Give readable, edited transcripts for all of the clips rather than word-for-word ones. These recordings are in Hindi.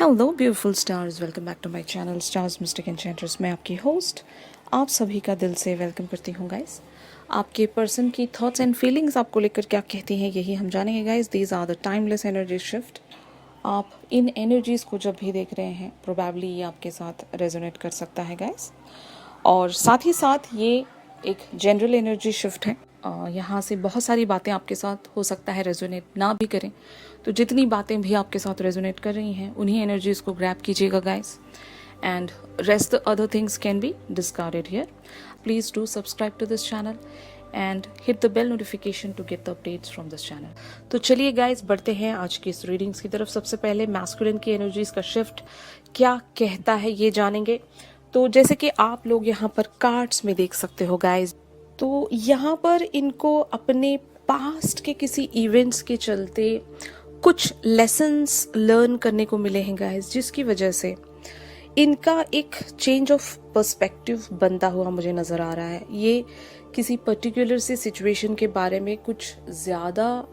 Hello beautiful stars, welcome back to my channel stars mystic enchanters. मैं आपकी होस्ट आप सभी का दिल से वेलकम करती हूँ गाइस। आपके पर्सन की थॉट्स एंड फीलिंग्स आपको लेकर क्या कहती हैं, यही हम जानेंगे guys. These are the timeless energy shift. आप इन एनर्जीज़ को जब भी देख रहे हैं प्रोबेबली ये आपके साथ रेजोनेट कर सकता है गाइस। और साथ ही साथ ये एक जनरल एनर्जी शिफ्ट है। यहाँ से बहुत सारी बातें आपके साथ हो सकता है रेजोनेट ना भी करें, तो जितनी बातें भी आपके साथ रेजोनेट कर रही हैं उन्हीं एनर्जीज को ग्रैब कीजिएगा guys, and rest the other things can be discarded here. Please do subscribe to this channel and hit the bell notification to get the updates from this channel. तो चलिए गाइस बढ़ते हैं आज की इस रीडिंग्स की तरफ। सबसे पहले मैस्कुलिन की एनर्जीज का शिफ्ट क्या कहता है ये जानेंगे। तो जैसे कि आप लोग यहाँ पर कार्ड्स में देख सकते हो गाइस, तो यहाँ पर इनको अपने पास्ट के किसी इवेंट्स के चलते कुछ लेसन्स लर्न करने को मिले हैं गाइस, जिसकी वजह से इनका एक चेंज ऑफ पर्सपेक्टिव बनता हुआ मुझे नज़र आ रहा है। ये किसी पर्टिकुलर सी सिचुएशन के बारे में कुछ ज़्यादा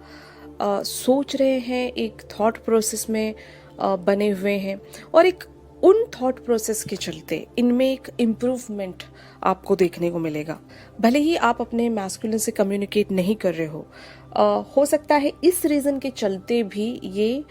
सोच रहे हैं, एक थॉट प्रोसेस में बने हुए हैं, और एक उन थॉट प्रोसेस के चलते इनमें एक इम्प्रूवमेंट आपको देखने को मिलेगा। भले ही आप अपने मैस्कुलिन से कम्युनिकेट नहीं कर रहे हो सकता है इस रीज़न के चलते भी ये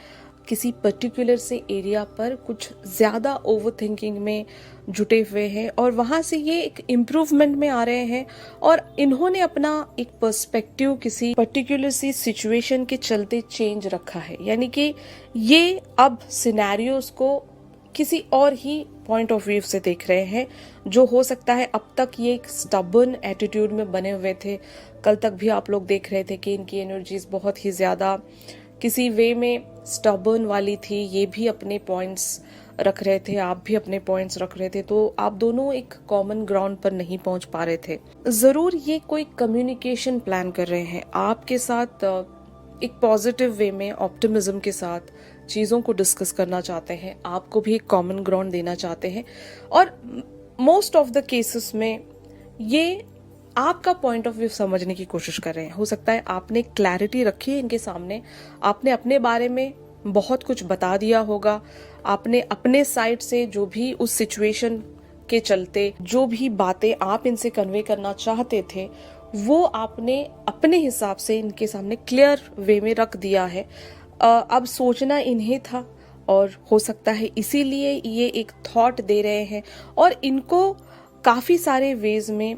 किसी पर्टिकुलर से एरिया पर कुछ ज़्यादा ओवर थिंकिंग में जुटे हुए हैं, और वहाँ से ये एक इम्प्रूवमेंट में आ रहे हैं, और इन्होंने अपना एक पर्सपेक्टिव किसी पर्टिकुलर सी सिचुएशन के चलते चेंज रखा है। यानी कि ये अब सिनेरियोज को किसी और ही पॉइंट ऑफ व्यू से देख रहे हैं, जो हो सकता है अब तक ये एक स्टबर्न एटीट्यूड में बने हुए थे। कल तक भी आप लोग देख रहे थे कि इनकी एनर्जीज बहुत ही ज़्यादा किसी वे में स्टबर्न वाली थी। ये भी अपने पॉइंट्स रख रहे थे, आप भी अपने पॉइंट्स रख रहे थे, तो आप दोनों एक कॉमन ग्राउंड पर नहीं पहुंच पा रहे थे। ज़रूर ये कोई कम्युनिकेशन प्लान कर रहे हैं आपके साथ, एक पॉजिटिव वे में ऑप्टिमिज्म के साथ चीज़ों को डिस्कस करना चाहते हैं, आपको भी एक कॉमन ग्राउंड देना चाहते हैं, और मोस्ट ऑफ द केसेस में ये आपका पॉइंट ऑफ व्यू समझने की कोशिश कर रहे हैं। हो सकता है आपने क्लैरिटी रखी है इनके सामने, आपने अपने बारे में बहुत कुछ बता दिया होगा, आपने अपने साइड से जो भी उस सिचुएशन के चलते जो भी बातें आप इनसे कन्वे करना चाहते थे वो आपने अपने हिसाब से इनके सामने क्लियर वे में रख दिया है। अब सोचना इन्हें था, और हो सकता है इसीलिए ये एक थॉट दे रहे हैं, और इनको काफ़ी सारे वेज में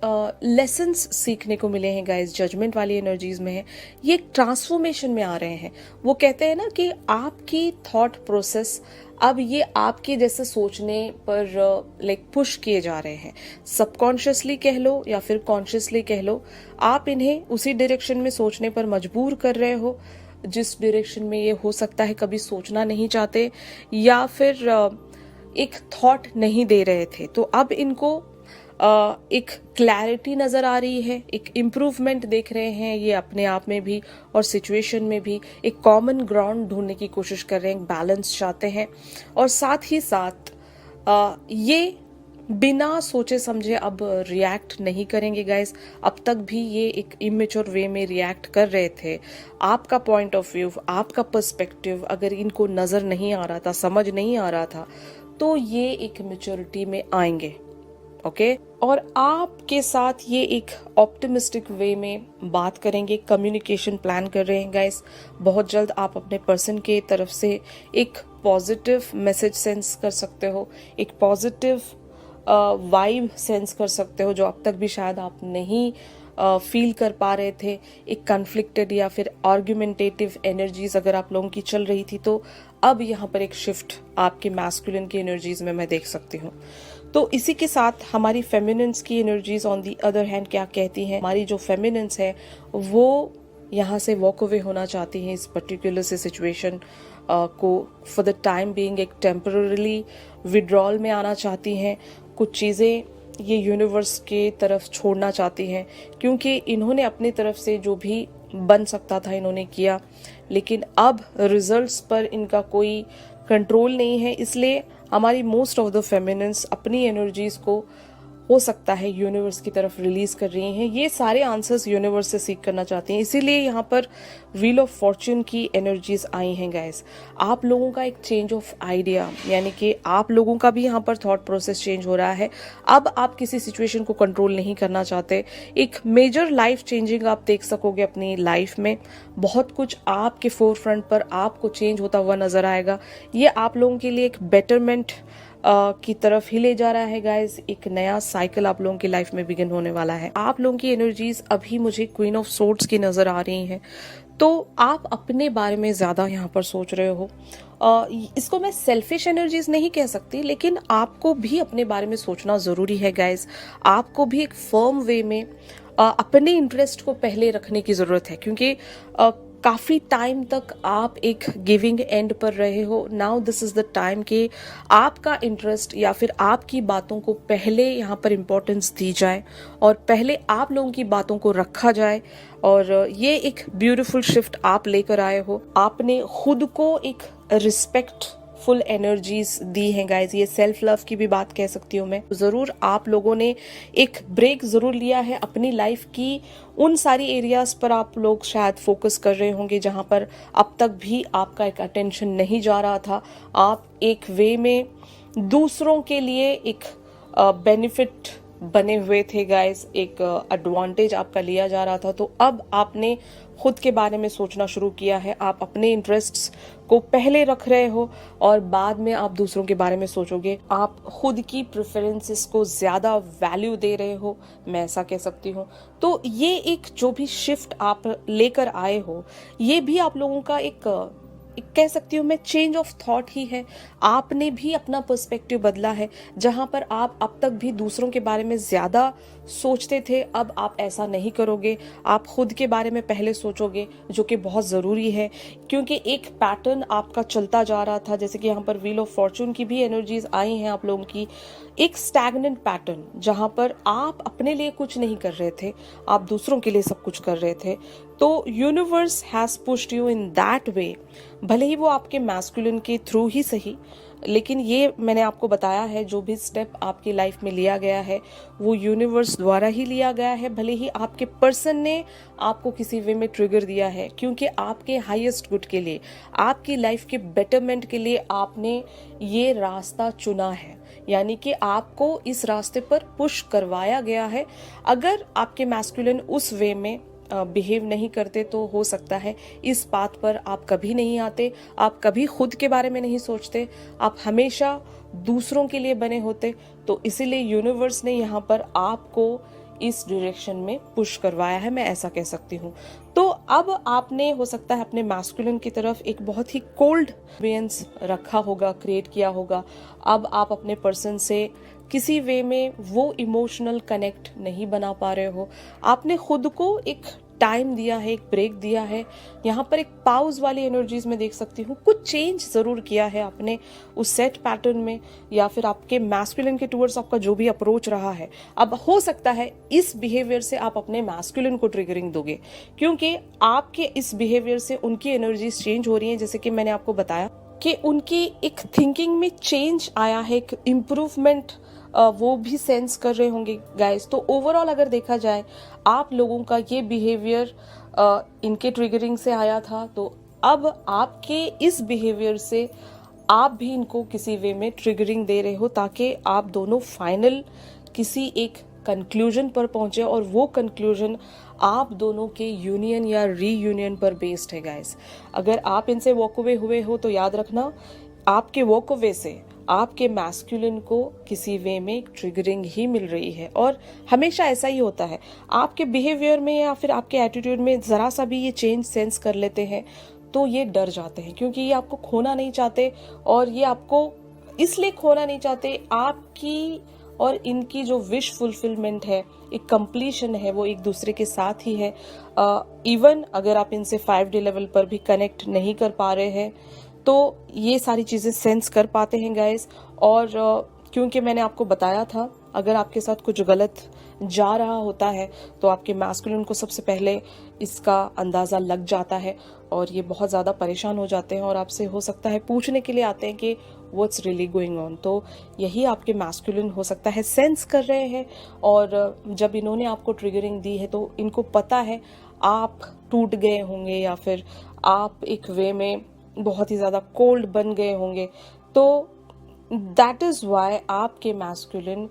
लेसन्स सीखने को मिले हैं गाइस। जजमेंट वाली एनर्जीज में है, ये एक ट्रांसफॉर्मेशन में आ रहे हैं। वो कहते हैं ना कि आपकी थॉट प्रोसेस अब ये आपके जैसे सोचने पर लाइक पुश किए जा रहे हैं। सबकॉन्शियसली कह लो या फिर कॉन्शियसली कह लो, आप इन्हें उसी डायरेक्शन में सोचने पर मजबूर कर रहे हो जिस डायरेक्शन में ये हो सकता है कभी सोचना नहीं चाहते, या फिर एक थॉट नहीं दे रहे थे। तो अब इनको एक क्लैरिटी नज़र आ रही है, एक इम्प्रूवमेंट देख रहे हैं ये अपने आप में भी और सिचुएशन में भी। एक कॉमन ग्राउंड ढूंढने की कोशिश कर रहे हैं, बैलेंस चाहते हैं, और साथ ही साथ ये बिना सोचे समझे अब रिएक्ट नहीं करेंगे गाइस। अब तक भी ये एक इमेच्योर वे में रिएक्ट कर रहे थे। आपका पॉइंट ऑफ व्यू, आपका पर्सपेक्टिव अगर इनको नज़र नहीं आ रहा था, समझ नहीं आ रहा था, तो ये एक मैच्योरिटी में आएंगे। ओके और आपके साथ ये एक ऑप्टिमिस्टिक वे में बात करेंगे, कम्युनिकेशन प्लान कर रहे हैं गाइस। बहुत जल्द आप अपने पर्सन के तरफ से एक पॉजिटिव मैसेज सेंस कर सकते हो, एक पॉजिटिव वाइब सेंस कर सकते हो, जो अब तक भी शायद आप नहीं फील कर पा रहे थे। एक कन्फ्लिक्टेड या फिर आर्ग्यूमेंटेटिव एनर्जीज अगर आप लोगों की चल रही थी, तो अब यहाँ पर एक शिफ्ट आपके मैस्कुलिन की एनर्जीज में मैं देख सकती हूँ। तो इसी के साथ हमारी फेमिनिन्स की energies on the other hand क्या कहती हैं। हमारी जो फेमिनिन्स है वो यहाँ से वॉक अवे होना चाहती हैं इस पर्टिकुलर से सिचुएशन को फॉर द टाइम बीइंग एक टेम्पररीली विड्रॉल में आना चाहती हैं। कुछ चीज़ें ये यूनिवर्स के तरफ छोड़ना चाहती हैं, क्योंकि इन्होंने अपनी तरफ से जो भी बन सकता था इन्होंने किया, लेकिन अब रिजल्ट्स पर इनका कोई कंट्रोल नहीं है। इसलिए हमारी मोस्ट ऑफ द फेमिनिन्स अपनी एनर्जीज को हो सकता है यूनिवर्स की तरफ रिलीज कर रही हैं। ये सारे आंसर्स यूनिवर्स से सीख करना चाहती हैं, इसीलिए यहाँ पर व्हील ऑफ फॉर्च्यून की एनर्जीज आई हैं गाइस। आप लोगों का एक चेंज ऑफ आइडिया, यानी कि आप लोगों का भी यहाँ पर थॉट प्रोसेस चेंज हो रहा है। अब आप किसी सिचुएशन को कंट्रोल नहीं करना चाहते। एक मेजर लाइफ चेंजिंग आप देख सकोगे अपनी लाइफ में। बहुत कुछ आपके फोर फ्रंट पर आपको चेंज होता हुआ नजर आएगा। ये आप लोगों के लिए एक बेटरमेंट की तरफ ही ले जा रहा है गाइस। एक नया साइकिल आप लोगों की लाइफ में बिगिन होने वाला है। आप लोगों की एनर्जीज अभी मुझे क्वीन ऑफ सोर्ड्स की नजर आ रही हैं, तो आप अपने बारे में ज्यादा यहाँ पर सोच रहे हो। इसको मैं सेल्फिश एनर्जीज नहीं कह सकती, लेकिन आपको भी अपने बारे में सोचना जरूरी है गाइस। आपको भी एक फर्म वे में अपने इंटरेस्ट को पहले रखने की जरूरत है, क्योंकि काफ़ी टाइम तक आप एक गिविंग एंड पर रहे हो। Now this is the time कि आपका इंटरेस्ट या फिर आपकी बातों को पहले यहाँ पर इम्पोर्टेंस दी जाए और पहले आप लोगों की बातों को रखा जाए। और ये एक ब्यूटीफुल शिफ्ट आप लेकर आए हो। आपने खुद को एक रिस्पेक्ट फुल एनर्जीज दी हैं गाइज। ये सेल्फ लव की भी बात कह सकती हूँ मैं। जरूर आप लोगों ने एक ब्रेक जरूर लिया है अपनी लाइफ की। उन सारी एरियाज पर आप लोग शायद फोकस कर रहे होंगे जहां पर अब तक भी आपका एक अटेंशन नहीं जा रहा था। आप एक वे में दूसरों के लिए एक बेनिफिट बने हुए थे गाइस, एक एडवांटेज आपका लिया जा रहा था। तो अब आपने खुद के बारे में सोचना शुरू किया है। आप अपने इंटरेस्ट्स को पहले रख रहे हो और बाद में आप दूसरों के बारे में सोचोगे। आप खुद की प्रेफरेंसेस को ज्यादा वैल्यू दे रहे हो, मैं ऐसा कह सकती हूँ। तो ये एक जो भी शिफ्ट आप लेकर आए हो, ये भी आप लोगों का एक कह सकती हूँ मैं चेंज ऑफ थॉट ही है। आपने भी अपना पर्सपेक्टिव बदला है। जहां पर आप अब तक भी दूसरों के बारे में ज्यादा सोचते थे, अब आप ऐसा नहीं करोगे। आप खुद के बारे में पहले सोचोगे, जो कि बहुत जरूरी है, क्योंकि एक पैटर्न आपका चलता जा रहा था। जैसे कि यहाँ पर व्हील ऑफ फॉर्च्यून की भी एनर्जीज आई हैं आप लोगों की। एक स्टैग्नेंट पैटर्न जहां पर आप अपने लिए कुछ नहीं कर रहे थे, आप दूसरों के लिए सब कुछ कर रहे थे। तो universe has pushed you in that way. भले ही वो आपके मैस्कुलिन के थ्रू ही सही, लेकिन ये मैंने आपको बताया है, जो भी स्टेप आपकी लाइफ में लिया गया है वो यूनिवर्स द्वारा ही लिया गया है। भले ही आपके पर्सन ने आपको किसी वे में ट्रिगर दिया है, क्योंकि आपके हाईएस्ट गुड के लिए, आपकी लाइफ के बेटरमेंट के लिए आपने ये रास्ता चुना है। यानी कि आपको इस रास्ते पर पुश करवाया गया है। अगर आपके मैस्कुलिन उस वे में बिहेव नहीं करते तो हो सकता है इस बात पर आप कभी नहीं आते। आप कभी खुद के बारे में नहीं सोचते, आप हमेशा दूसरों के लिए बने होते। तो इसीलिए यूनिवर्स ने यहाँ पर आपको इस डायरेक्शन में पुश करवाया है, मैं ऐसा कह सकती हूँ। तो अब आपने हो सकता है अपने मैस्कुलिन की तरफ एक बहुत ही कोल्ड एक्सपीरियंस रखा होगा, क्रिएट किया होगा। अब आप अपने पर्सन से किसी वे में वो इमोशनल कनेक्ट नहीं बना पा रहे हो। आपने खुद को एक टाइम दिया है, एक ब्रेक दिया है। यहाँ पर एक पाउज वाली एनर्जीज में देख सकती हूँ। कुछ चेंज जरूर किया है आपने उस सेट पैटर्न में, या फिर आपके मैस्कुलिन के टूवर्ड्स आपका जो भी अप्रोच रहा है। अब हो सकता है इस बिहेवियर से आप अपने मैस्कुलिन को ट्रिगरिंग दोगे, क्योंकि आपके इस बिहेवियर से उनकी एनर्जीज चेंज हो रही हैं। जैसे कि मैंने आपको बताया कि उनकी एक थिंकिंग में चेंज आया है, एक इम्प्रूवमेंट वो भी सेंस कर रहे होंगे गाइस। तो ओवरऑल अगर देखा जाए, आप लोगों का ये बिहेवियर इनके ट्रिगरिंग से आया था, तो अब आपके इस बिहेवियर से आप भी इनको किसी वे में ट्रिगरिंग दे रहे हो, ताकि आप दोनों फाइनल किसी एक कंक्लूजन पर पहुंचे। और वो कंक्लूजन आप दोनों के यूनियन या रीयूनियन पर बेस्ड है गाइस। अगर आप इनसे वॉक अवे हुए हो तो याद रखना, आपके वॉक अवे से आपके मैस्कुलिन को किसी वे में ट्रिगरिंग ही मिल रही है। और हमेशा ऐसा ही होता है, आपके बिहेवियर में या फिर आपके एटीट्यूड में जरा सा भी ये चेंज सेंस कर लेते हैं तो ये डर जाते हैं, क्योंकि ये आपको खोना नहीं चाहते। और ये आपको इसलिए खोना नहीं चाहते, आपकी और इनकी जो विश फुलफिलमेंट है, एक कंप्लीशन है, वो एक दूसरे के साथ ही है। इवन अगर आप इनसे 5D लेवल पर भी कनेक्ट नहीं कर पा रहे हैं तो ये सारी चीज़ें सेंस कर पाते हैं गाइस। और क्योंकि मैंने आपको बताया था, अगर आपके साथ कुछ गलत जा रहा होता है तो आपके मैस्कुलिन को सबसे पहले इसका अंदाज़ा लग जाता है और ये बहुत ज़्यादा परेशान हो जाते हैं और आपसे हो सकता है पूछने के लिए आते हैं कि व्हाट्स रियली गोइंग ऑन। तो यही आपके मैस्कुलिन हो सकता है सेंस कर रहे हैं और जब इन्होंने आपको ट्रिगरिंग दी है तो इनको पता है आप टूट गए होंगे या फिर आप एक वे में बहुत ही ज़्यादा कोल्ड बन गए होंगे। तो दैट इज़ वाई आपके मैस्कुलिन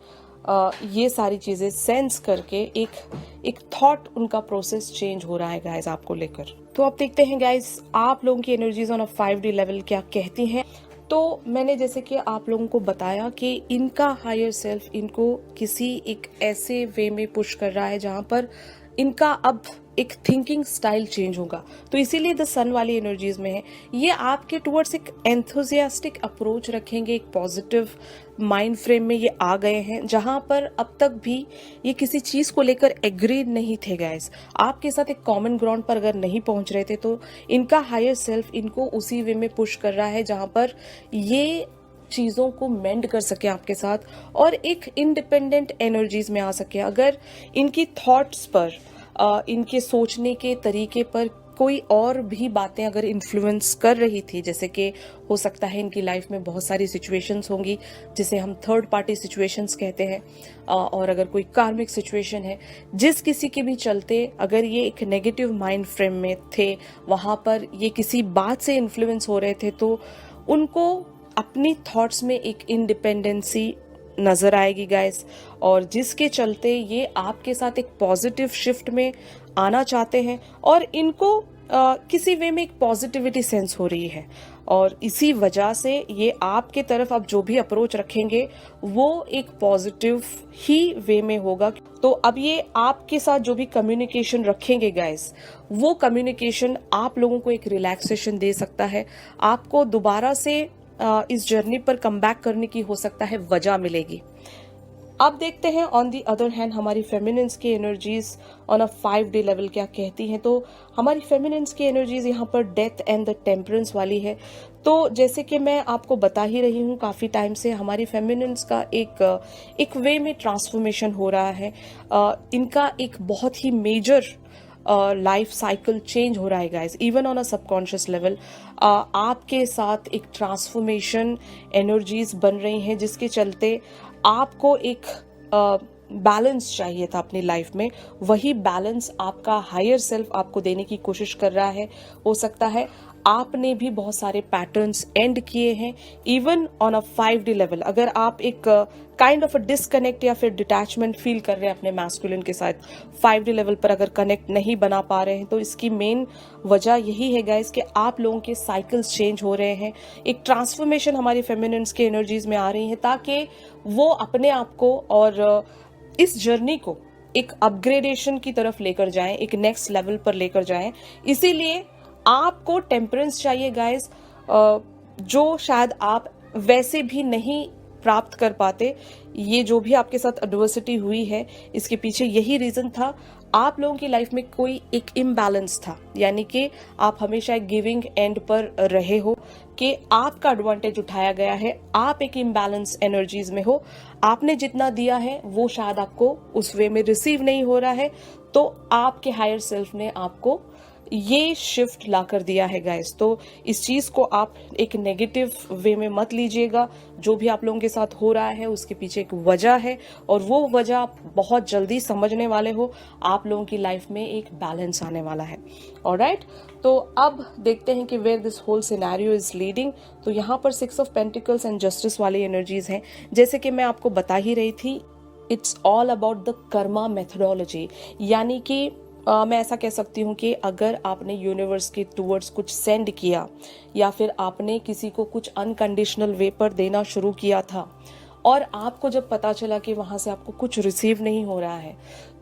ये सारी चीज़ें सेंस करके एक थॉट उनका प्रोसेस चेंज हो रहा है गाइज आपको लेकर। तो अब देखते हैं गाइज आप लोगों की energies on a 5D level क्या कहती हैं। तो मैंने जैसे कि आप लोगों को बताया कि इनका हायर सेल्फ इनको किसी एक ऐसे वे में पुश कर रहा है जहां पर इनका अब एक थिंकिंग स्टाइल चेंज होगा। तो इसीलिए द सन वाली एनर्जीज में है, ये आपके टुवर्ड्स एक एंथुजियास्टिक अप्रोच रखेंगे, एक पॉजिटिव माइंड फ्रेम में ये आ गए हैं जहां पर अब तक भी ये किसी चीज को लेकर एग्री नहीं थे गाइस। आपके साथ एक कॉमन ग्राउंड पर अगर नहीं पहुंच रहे थे तो इनका हायर सेल्फ इनको उसी वे में पुश कर रहा है जहां पर ये चीज़ों को मेंड कर सके आपके साथ और एक इंडिपेंडेंट एनर्जीज में आ सके। अगर इनकी थॉट्स पर इनके सोचने के तरीके पर कोई और भी बातें अगर इन्फ्लुएंस कर रही थी, जैसे कि हो सकता है इनकी लाइफ में बहुत सारी सिचुएशंस होंगी जिसे हम थर्ड पार्टी सिचुएशंस कहते हैं, और अगर कोई कार्मिक सिचुएशन है जिस किसी के भी चलते अगर ये एक नेगेटिव माइंड फ्रेम में थे, वहाँ पर ये किसी बात से इन्फ्लुएंस हो रहे थे, तो उनको अपनी थॉट्स में एक इंडिपेंडेंसी नजर आएगी गाइस, और जिसके चलते ये आपके साथ एक पॉजिटिव शिफ्ट में आना चाहते हैं और इनको किसी वे में एक पॉजिटिविटी सेंस हो रही है और इसी वजह से ये आपके तरफ अब जो भी अप्रोच रखेंगे वो एक पॉजिटिव ही वे में होगा। तो अब ये आपके साथ जो भी कम्युनिकेशन रखेंगे गाइस, वो कम्युनिकेशन आप लोगों को एक रिलैक्सेशन दे सकता है, आपको दोबारा से इस जर्नी पर कम बैक करने की हो सकता है वजह मिलेगी। अब देखते हैं ऑन दी अदर हैंड हमारी फेमिनिन्स की energies on a 5D level क्या कहती हैं। तो हमारी फेमिनिन्स की एनर्जीज यहाँ पर डेथ एंड द टेम्परेंस वाली है। तो जैसे कि मैं आपको बता ही रही हूँ काफ़ी टाइम से, हमारी फेमिनिन्स का एक वे में ट्रांसफॉर्मेशन हो रहा है। इनका एक बहुत ही मेजर लाइफ साइकिल चेंज हो रहा है guys, even on a subconscious level. आपके साथ एक ट्रांसफॉर्मेशन एनर्जीज बन रही हैं जिसके चलते आपको एक बैलेंस चाहिए था अपनी लाइफ में, वही बैलेंस आपका हायर सेल्फ आपको देने की कोशिश कर रहा है। हो सकता है आपने भी बहुत सारे पैटर्न्स एंड किए हैं even on a 5D level. अगर आप एक काइंड ऑफ अ डिसकनेक्ट या फिर डिटैचमेंट फील कर रहे हैं अपने मैस्कुलिन के साथ, 5D लेवल पर अगर कनेक्ट नहीं बना पा रहे हैं, तो इसकी मेन वजह यही है गाइस कि आप लोगों के साइकिल्स चेंज हो रहे हैं। एक ट्रांसफॉर्मेशन हमारी फेमिनिन्स के एनर्जीज में आ रही है ताकि वो अपने आप को और इस जर्नी को एक अपग्रेडेशन की तरफ लेकर जाएं, एक नेक्स्ट लेवल पर लेकर जाएं। इसीलिए आपको टेम्परेंस चाहिए गाइस, जो शायद आप वैसे भी नहीं प्राप्त कर पाते। ये जो भी आपके साथ एडवर्सिटी हुई है, इसके पीछे यही रीजन था, आप लोगों की लाइफ में कोई एक इम्बैलेंस था, यानी कि आप हमेशा एक गिविंग एंड पर रहे हो कि आपका एडवांटेज उठाया गया है, आप एक इम्बैलेंस एनर्जीज में हो, आपने जितना दिया है वो शायद आपको उस वे में रिसीव नहीं हो रहा है, तो आपके हायर सेल्फ ने आपको ये शिफ्ट ला कर दिया है गाइस। तो इस चीज को आप एक नेगेटिव वे में मत लीजिएगा। जो भी आप लोगों के साथ हो रहा है उसके पीछे एक वजह है और वो वजह आप बहुत जल्दी समझने वाले हो। आप लोगों की लाइफ में एक बैलेंस आने वाला है। ऑलराइट, तो अब देखते हैं कि where this whole scenario is leading. तो यहाँ पर 6 ऑफ पेंटिकल्स एंड जस्टिस वाली एनर्जीज हैं। जैसे कि मैं आपको बता ही रही थी, it's all about the karma methodology, यानी कि मैं ऐसा कह सकती हूँ कि अगर आपने यूनिवर्स के टूवर्ड्स कुछ सेंड किया या फिर आपने किसी को कुछ अनकंडीशनल वे पर देना शुरू किया था और आपको जब पता चला कि वहाँ से आपको कुछ रिसीव नहीं हो रहा है,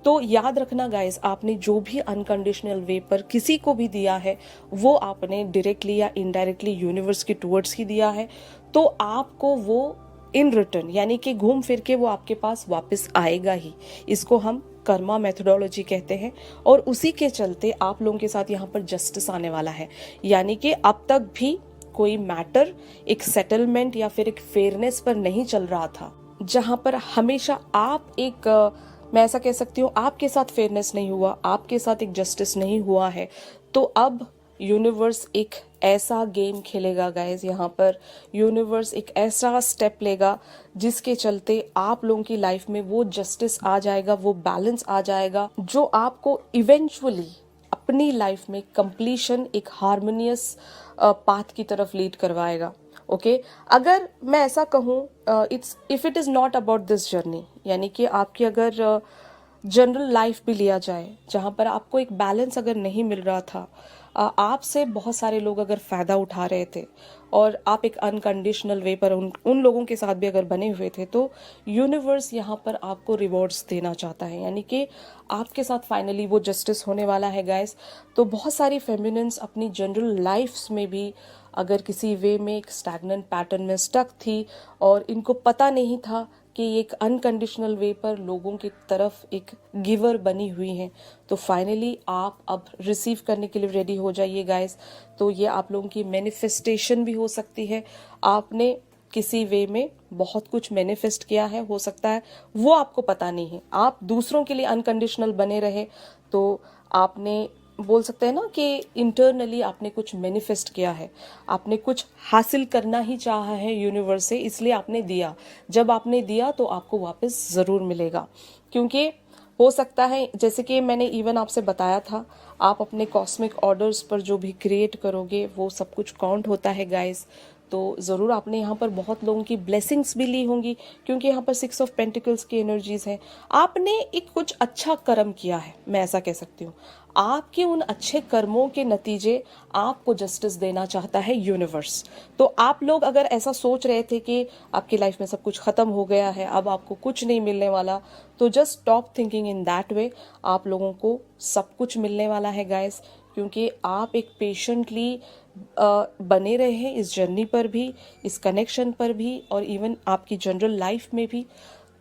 तो याद रखना गाइस, आपने जो भी अनकंडीशनल वे पर किसी को भी दिया है वो आपने डायरेक्टली या इनडायरेक्टली यूनिवर्स के टूवर्ड्स ही दिया है, तो आपको वो इन रिटर्न यानी कि घूम फिर के वो आपके पास वापस आएगा ही। इसको हम कर्मा मेथोडोलॉजी कहते हैं और उसी के चलते आप लोगों के साथ यहाँ पर जस्टिस आने वाला है, यानी कि अब तक भी कोई मैटर एक सेटलमेंट या फिर एक फेयरनेस पर नहीं चल रहा था, जहाँ पर हमेशा आप एक मैं ऐसा कह सकती हूँ आपके साथ फेयरनेस नहीं हुआ, आपके साथ एक जस्टिस नहीं हुआ है, तो अब यूनिवर्स एक ऐसा गेम खेलेगा गाइज। यहाँ पर यूनिवर्स एक ऐसा स्टेप लेगा जिसके चलते आप लोगों की लाइफ में वो जस्टिस आ जाएगा, वो बैलेंस आ जाएगा, जो आपको इवेंचुअली अपनी लाइफ में कंप्लीशन, एक हार्मोनियस पाथ की तरफ लीड करवाएगा। ओके अगर मैं ऐसा कहूँ, if it is not about this journey, यानी कि आपकी अगर जनरल लाइफ भी लिया जाए जहाँ पर आपको एक बैलेंस अगर नहीं मिल रहा था, आपसे बहुत सारे लोग अगर फ़ायदा उठा रहे थे और आप एक अनकंडीशनल वे पर उन लोगों के साथ भी अगर बने हुए थे, तो यूनिवर्स यहाँ पर आपको रिवॉर्ड्स देना चाहता है, यानी कि आपके साथ फाइनली वो जस्टिस होने वाला है गाइस। तो बहुत सारी फेमिनिन्स अपनी जनरल लाइफ्स में भी अगर किसी वे में एक स्टैग्नेंट पैटर्न में स्टक थी और इनको पता नहीं था कि एक अनकंडीशनल वे पर लोगों की तरफ एक गिवर बनी हुई हैं, तो फाइनली आप अब रिसीव करने के लिए रेडी हो जाइए गाइस। तो ये आप लोगों की मैनिफेस्टेशन भी हो सकती है, आपने किसी वे में बहुत कुछ मैनिफेस्ट किया है, हो सकता है वो आपको पता नहीं है, आप दूसरों के लिए अनकंडीशनल बने रहे, तो आपने बोल सकते हैं ना कि इंटरनली आपने कुछ मैनिफेस्ट किया है, आपने कुछ हासिल करना ही चाहा है यूनिवर्स से, इसलिए आपने दिया। जब आपने दिया तो आपको वापस ज़रूर मिलेगा, क्योंकि हो सकता है जैसे कि मैंने इवन आपसे बताया था, आप अपने कॉस्मिक ऑर्डर्स पर जो भी क्रिएट करोगे वो सब कुछ काउंट होता है गाइस। तो ज़रूर आपने यहाँ पर बहुत लोगों की ब्लेसिंग्स भी ली होंगी, क्योंकि यहाँ पर 6 ऑफ पेंटिकल्स की एनर्जीज हैं। आपने एक कुछ अच्छा कर्म किया है, मैं ऐसा कह सकती हूँ, आपके उन अच्छे कर्मों के नतीजे आपको जस्टिस देना चाहता है यूनिवर्स। तो आप लोग अगर ऐसा सोच रहे थे कि आपकी लाइफ में सब कुछ ख़त्म हो गया है, अब आपको कुछ नहीं मिलने वाला, तो just stop thinking in that way. आप लोगों को सब कुछ मिलने वाला है गाइस, क्योंकि आप एक पेशेंटली बने रहे हैं इस जर्नी पर भी, इस कनेक्शन पर भी, और इवन आपकी जनरल लाइफ में भी।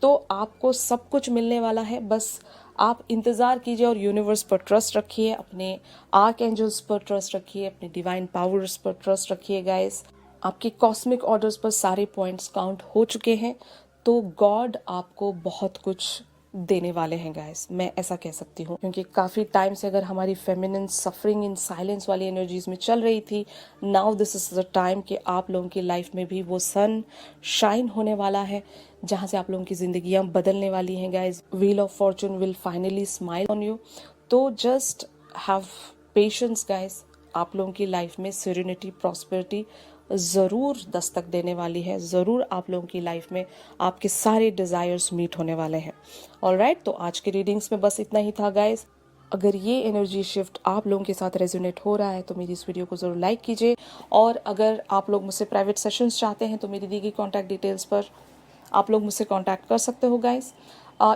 तो आपको सब कुछ मिलने वाला है, बस आप इंतज़ार कीजिए और यूनिवर्स पर ट्रस्ट रखिए, अपने आर्क एंजल्स पर ट्रस्ट रखिए, अपने डिवाइन पावर्स पर ट्रस्ट रखिए गाइस। आपके कॉस्मिक ऑर्डर्स पर सारे पॉइंट्स काउंट हो चुके हैं, तो गॉड आपको बहुत कुछ देने वाले हैं गाइस, मैं ऐसा कह सकती हूँ, क्योंकि काफ़ी टाइम से अगर हमारी फेमिनिन सफरिंग इन साइलेंस वाली एनर्जीज में चल रही थी, now this is the time कि आप लोगों की लाइफ में भी वो सन शाइन होने वाला है, जहाँ से आप लोगों की जिंदगियाँ बदलने वाली हैं guys. Wheel of Fortune will finally smile on you. तो जस्ट हैव पेशेंस गाइस, आप लोगों की लाइफ में सेरेनिटी, प्रॉस्पेरिटी ज़रूर दस्तक देने वाली है, ज़रूर आप लोगों की लाइफ में आपके सारे डिज़ायर्स मीट होने वाले हैं। ऑलराइट, तो आज के रीडिंग्स में बस इतना ही था गाइस। अगर ये एनर्जी शिफ्ट आप लोगों के साथ रेजोनेट हो रहा है तो मेरी इस वीडियो को ज़रूर लाइक कीजिए, और अगर आप लोग मुझसे प्राइवेट सेशंस चाहते हैं तो मेरी दी गई कॉन्टैक्ट डिटेल्स पर आप लोग मुझसे कॉन्टैक्ट कर सकते हो गाइस।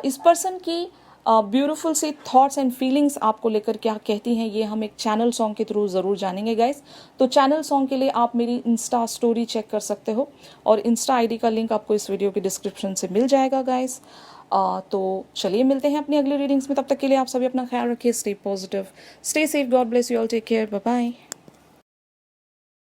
इस पर्सन की ब्यूटीफुल सी थॉट्स एंड फीलिंग्स आपको लेकर क्या कहती हैं, ये हम एक चैनल सॉन्ग के थ्रू ज़रूर जानेंगे गाइस। तो चैनल सॉन्ग के लिए आप मेरी इंस्टा स्टोरी चेक कर सकते हो, और इंस्टा आईडी का लिंक आपको इस वीडियो के डिस्क्रिप्शन से मिल जाएगा गाइस। तो चलिए मिलते हैं अपनी अगली रीडिंग्स में, तब तक के लिए आप सभी अपना ख्याल रखिए, stay positive, stay safe, God bless you all, take care, bye bye.